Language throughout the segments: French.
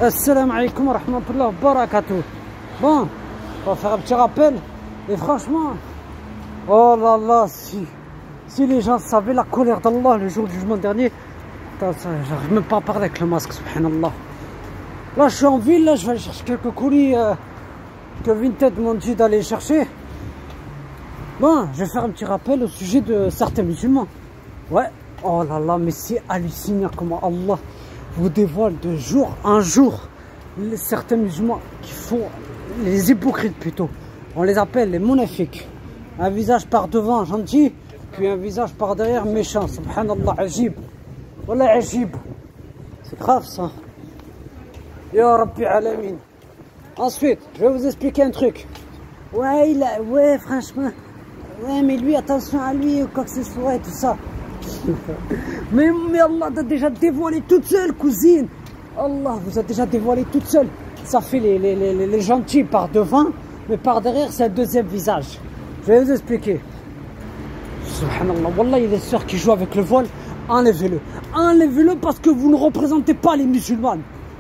Assalamu alaikum wa rahmatullahi wa barakatuh. Bon, on va faire un petit rappel. Et franchement, oh là là, si les gens savaient la colère d'Allah le jour du jugement dernier, j'arrive même pas à parler avec le masque, subhanallah. Là, je suis en ville, là, je vais aller chercher quelques colis que Vinted m'ont dit d'aller chercher. Bon, je vais faire un petit rappel au sujet de certains musulmans. Ouais, oh là là, mais c'est hallucinant comment Allah vous dévoile de jour en jour certains musulmans qui font, les hypocrites plutôt, on les appelle les munafiques. Un visage par devant gentil, puis un visage par derrière méchant. Subhanallah, ajib. Wallah, ajib. C'est grave ça. Ya Rabbi Alamin. Ensuite, je vais vous expliquer un truc. Ouais, franchement. Ouais, mais lui, attention à lui ou quoi que ce soit et tout ça. mais Allah t'a déjà dévoilé toute seule, cousine. Allah vous a déjà dévoilé toute seule. Ça fait les gentils par devant, mais par derrière, c'est un deuxième visage. Je vais vous expliquer. Subhanallah, Wallah, il y a des sœurs qui jouent avec le voile. Enlevez-le. Enlevez-le parce que vous ne représentez pas les musulmans.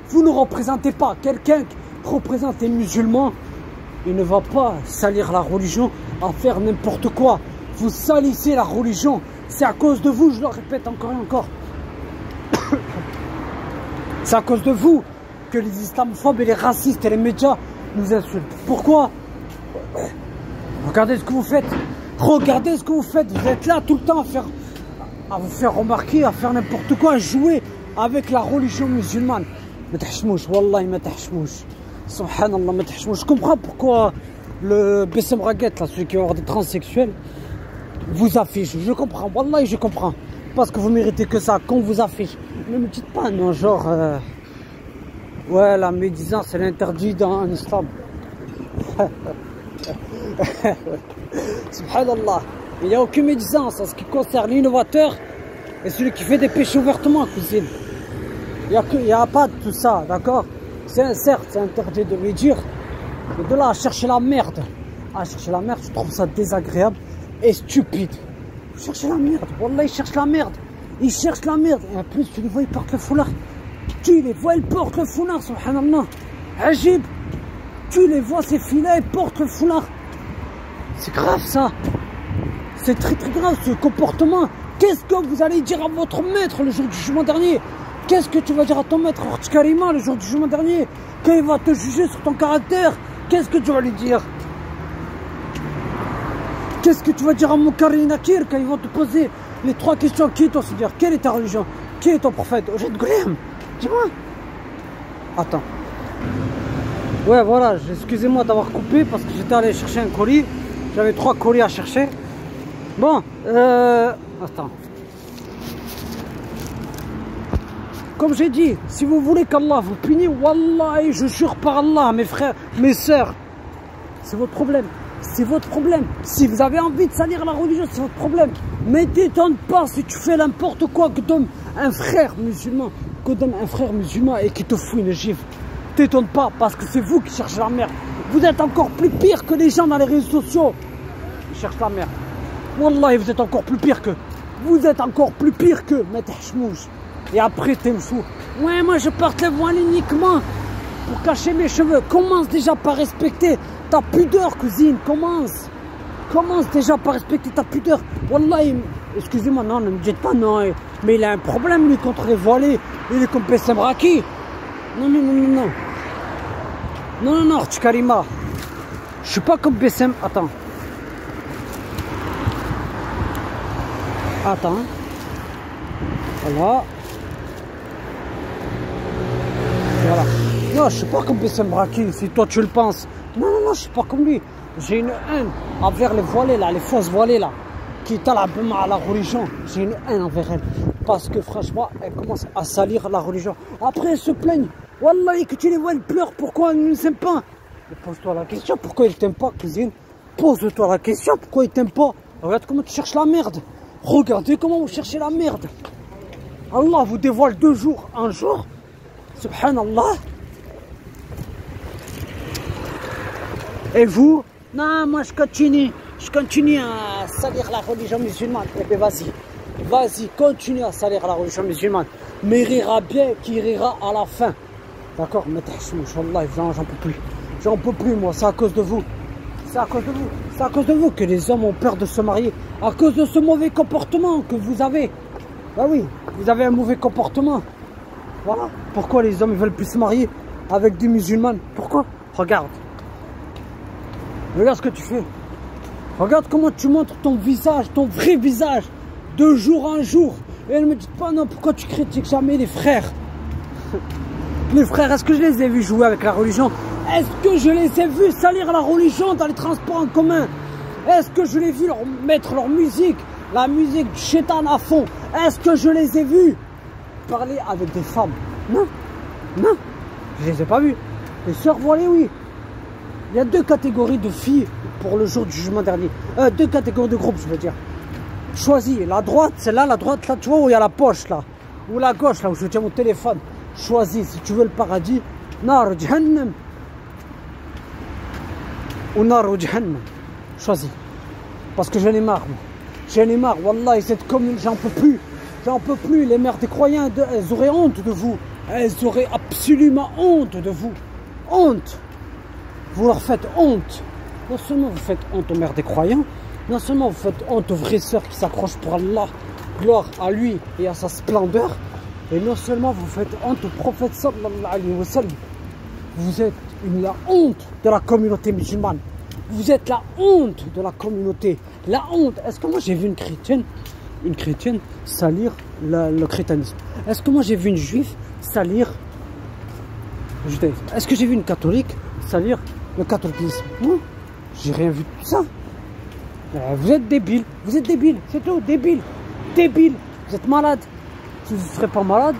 Vous ne représentez pas. Quelqu'un qui représente les musulmans, il ne va pas salir la religion à faire n'importe quoi. Vous salissez la religion. C'est à cause de vous, je le répète encore et encore. C'est à cause de vous que les islamophobes et les racistes et les médias nous insultent. Pourquoi? Regardez ce que vous faites. Regardez ce que vous faites. Vous êtes là tout le temps à vous faire remarquer, à faire n'importe quoi, à jouer avec la religion musulmane. Matahchmouch, wallahi matahchmouch. Subhanallah, matahchmouch. Je comprends pourquoi le Bessem Raguet, là, celui qui va avoir des transsexuels, vous affiche. Je comprends, wallahi, je comprends. Parce que vous méritez que ça, qu'on vous affiche. Ne me dites pas, non, genre, ouais, la médisance, elle est interdite en islam. Subhanallah. Il n'y a aucune médisance en ce qui concerne l'innovateur et celui qui fait des péchés ouvertement, cousine. Il n'y a pas de tout ça, d'accord? Certes, c'est interdit de médire, mais de là à chercher la merde. À chercher la merde, je trouve ça désagréable et stupide. Vous cherchez la merde. Wallah, ils cherchent la merde. Ils cherchent la merde. Et en plus, tu les vois, ils portent le foulard. Tu les vois, ils portent le foulard, subhanallah. Ajib. Tu les vois, ces filles-là, ils portent le foulard. C'est grave, ça. C'est très, très grave, ce comportement. Qu'est-ce que vous allez dire à votre maître le jour du jugement dernier? Qu'est-ce que tu vas dire à ton maître, Karima, le jour du jugement dernier? Quand il va te juger sur ton caractère, qu'est-ce que tu vas lui dire? Qu'est-ce que tu vas dire à mon Karim Nakir quand ils vont te poser les trois questions? Qui est ton Seigneur? Quelle est ta religion? Qui est ton prophète? Dis-moi. Attends. Ouais, voilà, excusez-moi d'avoir coupé parce que j'étais allé chercher un colis. J'avais 3 colis à chercher. Bon, attends. Comme j'ai dit, si vous voulez qu'Allah vous punisse, Wallah, je jure par Allah, mes frères, mes sœurs, c'est votre problème. C'est votre problème. Si vous avez envie de salir la religion, c'est votre problème. Mais t'étonne pas si tu fais n'importe quoi que donne un frère musulman, et qui te fout une gifle. T'étonne pas parce que c'est vous qui cherchez la merde. Vous êtes encore plus pire que les gens dans les réseaux sociaux. Ils cherchent la merde. Wallah, vous êtes encore plus pire que. Vous êtes encore plus pire que. Matahchmouch. Et après, t'es fou. Ouais, moi je porte le voile uniquement pour cacher mes cheveux. Commence déjà par respecter ta pudeur, cousine. Commence déjà par respecter ta pudeur. Wallah, excusez-moi, non, ne me dites pas non. Mais il a un problème, lui, contre les voilés. Il est comme Bessem Raki. Non. Non, Karima. Je suis pas comme Bessem. Attends. Voilà. Non, je suis pas comme Bessem Raki, si toi tu le penses. Non, je suis pas comme lui. J'ai une haine envers les voilés là, les fausses voilées là, qui talabent à la religion. J'ai une haine envers elles. Parce que franchement, elles commencent à salir la religion. Après, elles se plaignent. Wallah, que tu les vois, elles pleurent. Pourquoi elles ne s'aiment pas? Mais pose-toi la question, pourquoi ils t'aiment pas, cousine? Pose-toi la question, pourquoi ils t'aiment pas? Regarde comment tu cherches la merde. Regardez comment vous cherchez la merde. Allah vous dévoile de jour en jour. Subhanallah. Et vous? Non, moi je continue à salir la religion musulmane. Eh bien vas-y, continue à salir la religion musulmane. Mais rira bien qui rira à la fin. D'accord? Mais Inch'Allah, j'en peux plus. J'en peux plus, moi, c'est à cause de vous. C'est à cause de vous. C'est à cause de vous que les hommes ont peur de se marier. À cause de ce mauvais comportement que vous avez. Bah oui, vous avez un mauvais comportement. Voilà. Pourquoi les hommes ne veulent plus se marier avec des musulmanes? Pourquoi? Regarde. Regarde ce que tu fais. Regarde comment tu montres ton visage, ton vrai visage, de jour en jour. Et ne me dites pas non, pourquoi tu critiques jamais les frères? Les frères, est-ce que je les ai vus jouer avec la religion? Est-ce que je les ai vus salir la religion dans les transports en commun? Est-ce que je les ai vus mettre leur musique, la musique du shaitan à fond? Est-ce que je les ai vus parler avec des femmes? Non, non, je les ai pas vus. Les sœurs voilées, oui. Il y a deux catégories de filles pour le jour du jugement dernier. Deux catégories de groupes, je veux dire. Choisis. La droite, c'est là, la droite, là, tu vois, où il y a la poche, là. Ou la gauche, là, où je tiens mon téléphone. Choisis. Si tu veux le paradis, nar jahannam. Ou nar jahannam. Choisis. Parce que j'en ai marre, moi. J'en ai marre. Wallah, cette commune, j'en peux plus. J'en peux plus. Les mères des croyants, elles auraient honte de vous. Elles auraient absolument honte de vous. Honte. Vous leur faites honte. Non seulement vous faites honte aux mères des croyants, non seulement vous faites honte aux vraies sœurs qui s'accrochent pour Allah, gloire à lui et à sa splendeur, et non seulement vous faites honte au prophète sallallahu alayhi wa sallam. Vous êtes la honte de la communauté musulmane. Vous êtes la honte de la communauté. La honte. Est-ce que moi j'ai vu une chrétienne salir le christianisme? Est-ce que moi j'ai vu une juive salir le judaïsme? Est-ce que j'ai vu une catholique salir le catholicisme? Non, j'ai rien vu de tout ça. Vous êtes débile, c'est tout, débile, vous êtes malade. Si vous ne serez pas malade,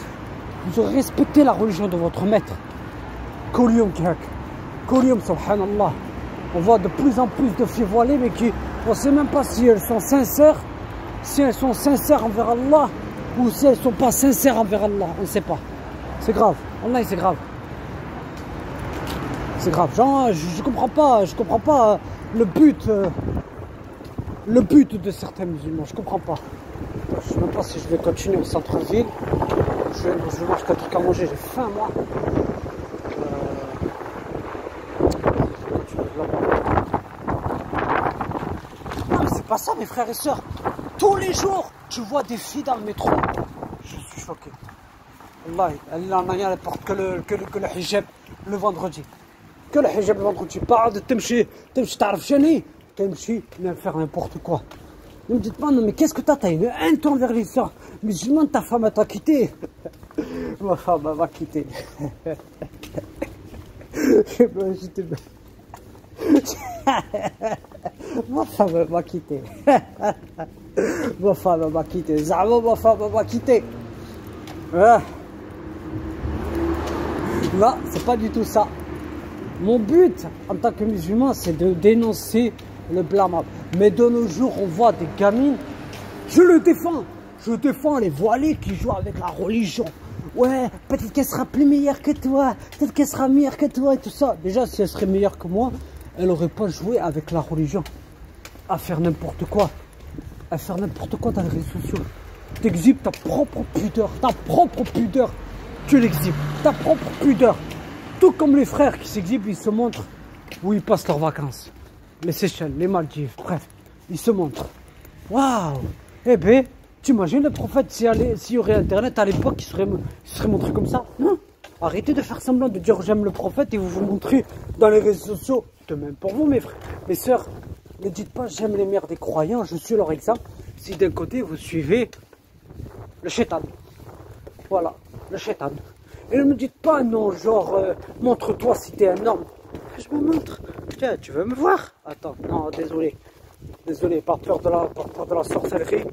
vous aurez respecté la religion de votre maître. Kolium kihak, Kolium subhanallah. On voit de plus en plus de filles voilées, mais on ne sait même pas si elles sont sincères, envers Allah, ou si elles ne sont pas sincères envers Allah, on ne sait pas. C'est grave, Allah c'est grave. C'est grave, genre, je comprends pas le but de certains musulmans, je comprends pas. Je sais même pas si je vais continuer au centre-ville. Je marche qu'un truc à manger, j'ai faim moi. Non mais c'est pas ça mes frères et sœurs. Tous les jours, tu vois des filles dans le métro. Je suis choqué. Allah, elle en a rien, elle porte que le hijab le vendredi. Que le hijab le vendredi. Pas de temchi t'arrives chez temchi, mais faire n'importe quoi. Ne me dites pas, non mais qu'est-ce que t'as une haine envers les sœurs musulmanes, ta femme t'a quitté. Ma femme m'a quitté. Ma femme m'a quitté. Ma femme m'a quitté. Zama, ma femme m'a quitté. Là, c'est pas du tout ça. Mon but en tant que musulman, c'est de dénoncer le blâmable. Mais de nos jours, on voit des gamines. Je le défends. Je défends les voilées qui jouent avec la religion. Ouais, peut-être qu'elle sera plus meilleure que toi. Peut-être qu'elle sera meilleure que toi et tout ça. Déjà, si elle serait meilleure que moi, elle n'aurait pas joué avec la religion. À faire n'importe quoi. À faire n'importe quoi dans les réseaux sociaux. Tu exhibes ta propre pudeur. Ta propre pudeur. Tu l'exhibes. Ta propre pudeur. Tout comme les frères qui s'exhibent, ils se montrent où ils passent leurs vacances. Les Seychelles, les Maldives, bref, ils se montrent. Waouh! Eh ben, t'imagines le prophète s'il y aurait internet à l'époque, il serait montré comme ça? Non. Arrêtez de faire semblant de dire j'aime le prophète et vous montrez dans les réseaux sociaux. De même pour vous, mes frères, mes sœurs. Ne dites pas j'aime les mères des croyants, je suis leur exemple. Si d'un côté vous suivez le shaitan. Voilà, le shaitan. Et ne me dites pas non, genre, montre-toi si t'es un homme. Je me montre. Tiens, tu veux me voir? Attends, non, désolé. Désolé, par peur de la sorcellerie.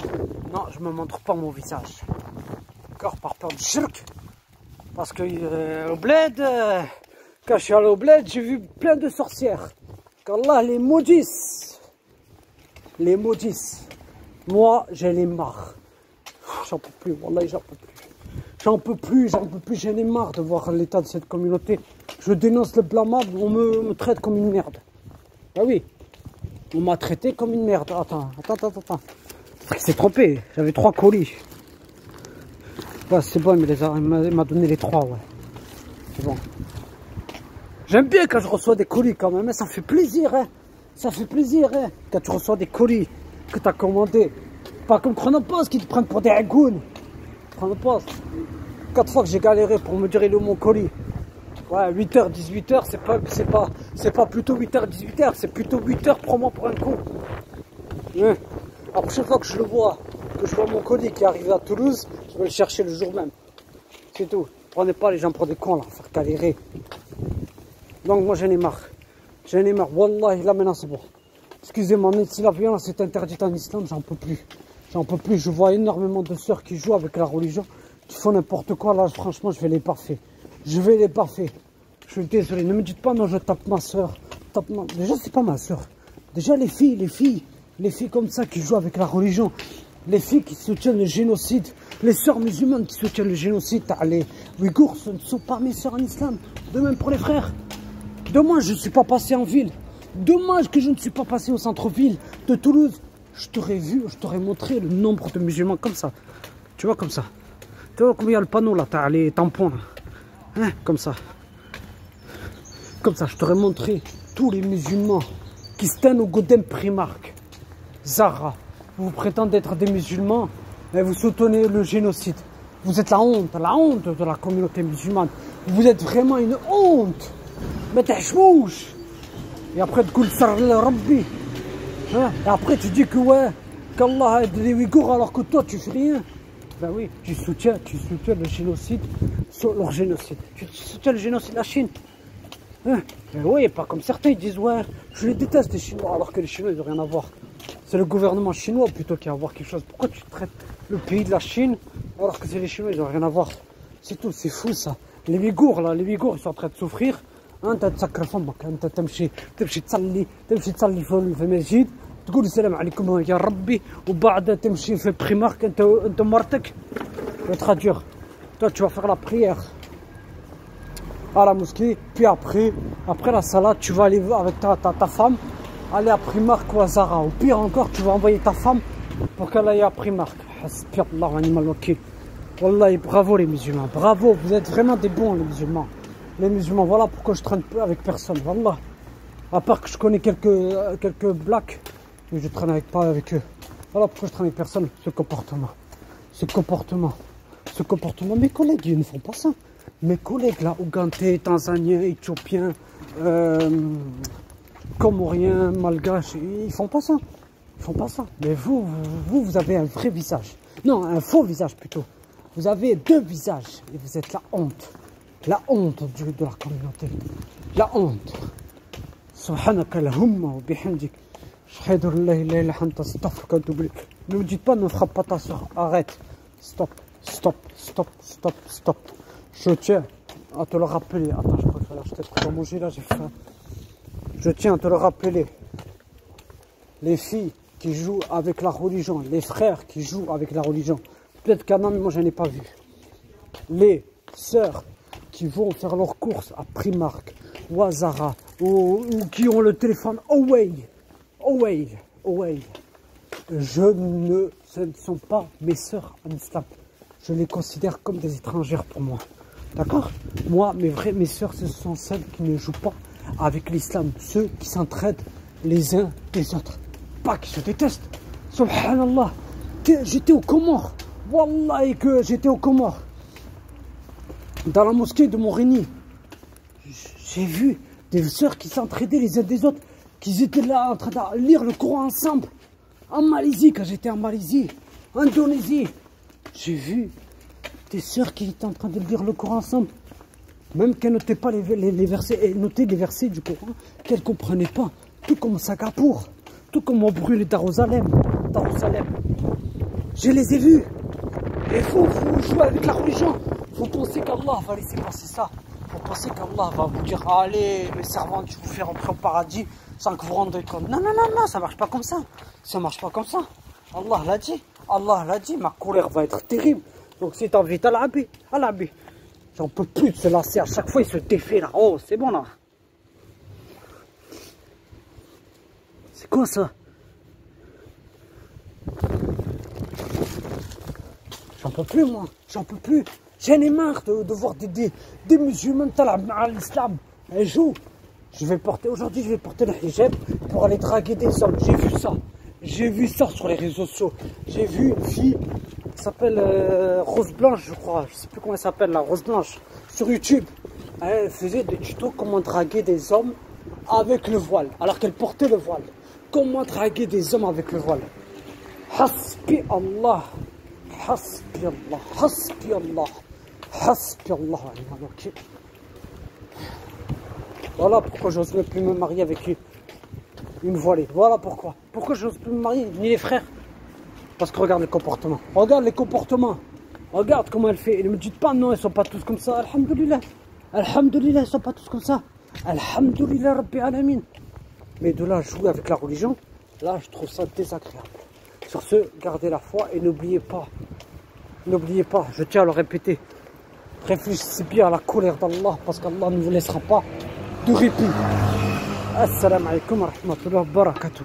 Non, je me montre pas mon visage. D'accord, par peur du shirk. Parce que au bled, quand je suis allé au bled, j'ai vu plein de sorcières. Qu'Allah les maudisse. Les maudisse. Moi, j'en ai marre. J'en peux plus, wallah, j'en peux plus. J'en peux plus, j'en ai marre de voir l'état de cette communauté. Je dénonce le blâmable, on me traite comme une merde. Ah oui, on m'a traité comme une merde. Attends. Il s'est trompé, j'avais 3 colis. Ouais, c'est bon, il m'a donné les 3, ouais. C'est bon. J'aime bien quand je reçois des colis quand même, hein, ça fait plaisir, hein. Ça fait plaisir, hein, quand tu reçois des colis que tu as commandés. Pas comme Chronopost qui te prennent pour des agounes. Chronopost. 4 fois que j'ai galéré pour me dire il est où mon colis. Ouais, 8h, 18h, c'est pas plutôt 8h, 18h, c'est plutôt 8h, prends-moi pour un coup. Ouais. La prochaine fois que je le vois, que je vois mon colis qui est arrivé à Toulouse, je vais le chercher le jour même. C'est tout. Prenez pas les gens pour des cons là, faire galérer. Donc moi j'en ai marre. J'en ai marre. Wallah, là maintenant c'est bon. Excusez-moi, mais si la violence est interdite en islam, j'en peux plus. J'en peux plus. Je vois énormément de sœurs qui jouent avec la religion, qui font n'importe quoi. Là, franchement, je vais les parfaire. Je vais les parfaire. Je suis désolé. Ne me dites pas non, je tape ma sœur. Déjà, c'est pas ma sœur. Déjà, les filles comme ça qui jouent avec la religion. Les filles qui soutiennent le génocide. Les sœurs musulmanes qui soutiennent le génocide. Les Ouïghours, ce ne sont pas mes sœurs en islam. De même pour les frères. Dommage, je ne suis pas passé en ville. Dommage que je ne suis pas passé au centre-ville de Toulouse. Je t'aurais vu, je t'aurais montré le nombre de musulmans comme ça. Tu vois, comme ça. Tu vois combien il y a le panneau là, t'as les tampons là. Hein, comme ça. Comme ça, je t'aurais montré tous les musulmans qui se tiennent au Godem Primark. Zara, vous prétendez être des musulmans, mais vous soutenez le génocide. Vous êtes la honte de la communauté musulmane. Vous êtes vraiment une honte. Mais t'es chmouche. Et après, tu le Rabbi. Hein? Et après, tu dis que ouais, qu'Allah aide les Ouïghours alors que toi, tu fais rien. Ben oui, tu soutiens le génocide, leur génocide. Tu soutiens le génocide de la Chine. Hein? Ben oui, pas comme certains, ils disent ouais, je les déteste les Chinois, alors que les Chinois, ils n'ont rien à voir. C'est le gouvernement chinois plutôt qui a à voir quelque chose. Pourquoi tu traites le pays de la Chine alors que c'est les Chinois, ils n'ont rien à voir. C'est tout, c'est fou ça. Les Ouïghours, là, les Ouïghours, ils sont en train de souffrir. انت تسكر فمك انت تمشي تصلي في المسجد تقول السلام عليكم يا ربي وبعد تمشي في بريمارك انت ومرتك traduire. Toi tu vas faire la prière à la mosquée, puis après la salade tu vas aller avec ta femme aller à Primark ou à Zara, ou pire encore tu vas envoyer ta femme pour qu'elle aille à Primark. Wallahi, bravo les musulmans, bravo, vous êtes vraiment des bons les musulmans. Les musulmans, voilà pourquoi je traîne avec personne, wallah. À part que je connais quelques blacks, mais je traîne pas avec eux. Voilà pourquoi je traîne avec personne, ce comportement. Mes collègues, ils ne font pas ça. Mes collègues là, ougandais, tanzaniens, éthiopiens, comoriens, malgaches, ils font pas ça. Ils font pas ça. Mais vous avez un vrai visage. Non, un faux visage plutôt. Vous avez deux visages et vous êtes la honte. La honte de la communauté. La honte. Subhanaka Allahumma wa bihamdik. Shahadu la ilaha illa anta astaghfiruka wa atubu ilayk. Ne me dites pas ne frappe pas ta soeur. Arrête. Stop. Je tiens à te le rappeler. Attends, je préfère acheter un truc à manger là, j'ai faim. Je tiens à te le rappeler. Les filles qui jouent avec la religion, les frères qui jouent avec la religion. Peut-être qu'un homme, moi je n'ai pas vu. Les sœurs qui vont faire leurs courses à Primark ou à Zara ou qui ont le téléphone Huawei. Ce ne sont pas mes sœurs en islam. Je les considère comme des étrangères pour moi. D'accord? Moi, mes sœurs, ce sont celles qui ne jouent pas avec l'islam. Ceux qui s'entraident les uns des autres. Pas qui se détestent. Subhanallah. J'étais aux Comores. Wallahi que j'étais aux Comores. Dans la mosquée de Morigny, j'ai vu des sœurs qui s'entraidaient les uns des autres, qui étaient là en train de lire le Coran ensemble. En Malaisie, quand j'étais en Malaisie, en Indonésie, j'ai vu des sœurs qui étaient en train de lire le Coran ensemble. Même qu'elles notaient pas les versets, elles notaient les versets du Coran qu'elles ne comprenaient pas. Tout comme Singapour, tout comme au brûlé d'Arosalem. Je les ai vus. Et vous jouez avec la religion. Vous pensez qu'Allah va laisser passer ça. Vous pensez qu'Allah va vous dire allez mes servantes, je vous fais rentrer au paradis sans que vous rendiez compte. Non, ça marche pas comme ça. Ça marche pas comme ça. Allah l'a dit, ma colère va être terrible. Donc si t'as envie, t'as l'habit. J'en peux plus de se lasser. À chaque fois il se défait là. Oh c'est bon là. C'est quoi ça? J'en peux plus moi. J'en ai marre de voir des musulmans à l'islam. Un jour, je vais porter le hijab pour aller draguer des hommes. J'ai vu ça. J'ai vu ça sur les réseaux sociaux. J'ai vu une fille qui s'appelle Rose Blanche, je crois. Je sais plus comment elle s'appelle, la Rose Blanche. Sur YouTube. Elle faisait des tutos comment draguer des hommes avec le voile. Alors qu'elle portait le voile. Comment draguer des hommes avec le voile. Hasbi Allah. Hasbi Allah. Hasbi Allah. Hasbi Allah. Voilà pourquoi je n'ose plus me marier avec une voilée. Voilà pourquoi. Pourquoi je n'ose plus me marier, ni les frères. Parce que regarde les comportements. Regarde les comportements. Regarde comment elle fait. Et ne me dites pas non, ils ne sont pas tous comme ça. Alhamdulillah. Alhamdulillah, ils ne sont pas tous comme ça. Alhamdulillah, Rabbi Alamin. Mais de là, jouer avec la religion, là, je trouve ça désagréable. Sur ce, gardez la foi et n'oubliez pas, je tiens à le répéter, réfléchissez bien à la colère d'Allah parce qu'Allah ne vous laissera pas de répit. Assalamu alaikum wa rahmatullahi wa barakatuh.